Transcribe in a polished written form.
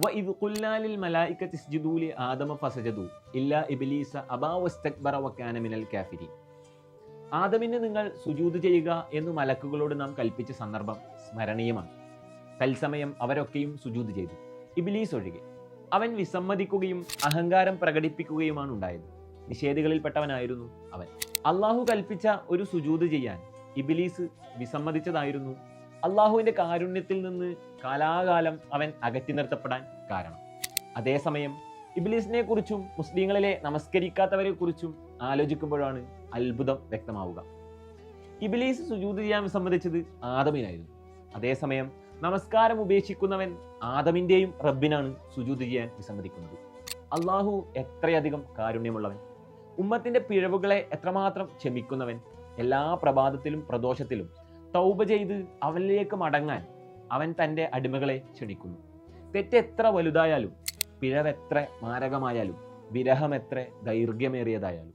വഇദ് ഖുൽനാ ലിൽ മലായികത്തി ഇസ്ജുദൂ ലി ആദമ ഫസജദൂ ഇല്ലാ ഇബ്ലീസ അബാ വസ്തക്ബറ വകാന മിനൽ കാഫിരീൻ. ആദമിന് നിങ്ങൾ സുജൂദ് ചെയ്യുക എന്ന് മലക്കുകളോട് നാം കൽപ്പിച്ച സന്ദർഭം സ്മരണീയമാണ്. തത്സമയം അവരൊക്കെയും സുജൂദ് ചെയ്തു, ഇബ്ലീസ് ഒഴികെ. അവൻ വിസമ്മതിക്കുകയും അഹങ്കാരം പ്രകടിപ്പിക്കുകയുമാണ് ഉണ്ടായത്. നിഷേധികളിൽപ്പെട്ടവനായിരുന്നു അവൻ. അള്ളാഹു കൽപ്പിച്ച ഒരു സുജൂദ് ചെയ്യാൻ ഇബ്ലീസ് വിസമ്മതിച്ചതായിരുന്നു അള്ളാഹുവിന്റെ കാരുണ്യത്തിൽ നിന്ന് കാലാകാലം അവൻ അകറ്റി നിർത്തപ്പെടാൻ കാരണം. അതേസമയം ഇബ്ലീസിനെ കുറിച്ചും മുസ്ലിങ്ങളിലെ നമസ്കരിക്കാത്തവരെ കുറിച്ചും ആലോചിക്കുമ്പോഴാണ് അത്ഭുതം വ്യക്തമാവുക. ഇബ്ലീസ് സുജൂദ് ചെയ്യാൻ വിസമ്മതിച്ചത് ആദമിനായിരുന്നു. അതേസമയം നമസ്കാരം ഉപേക്ഷിക്കുന്നവൻ ആദമിന്റെയും റബ്ബിനാണ് സുജൂദ് ചെയ്യാൻ വിസമ്മതിക്കുന്നത്. അള്ളാഹു എത്രയധികം കാരുണ്യമുള്ളവൻ, ഉമ്മത്തിന്റെ പിഴവുകളെ എത്രമാത്രം ക്ഷമിക്കുന്നവൻ. എല്ലാ പ്രഭാതത്തിലും പ്രദോഷത്തിലും തൗബ ചെയ്ത് അവനിലേക്ക് മടങ്ങാൻ അവൻ തൻ്റെ അടിമകളെ ക്ഷണിക്കുന്നു. തെറ്റെത്ര വലുതായാലും, പിഴവെത്ര മാരകമായാലും, വിരഹം എത്ര ദൈർഘ്യമേറിയതായാലും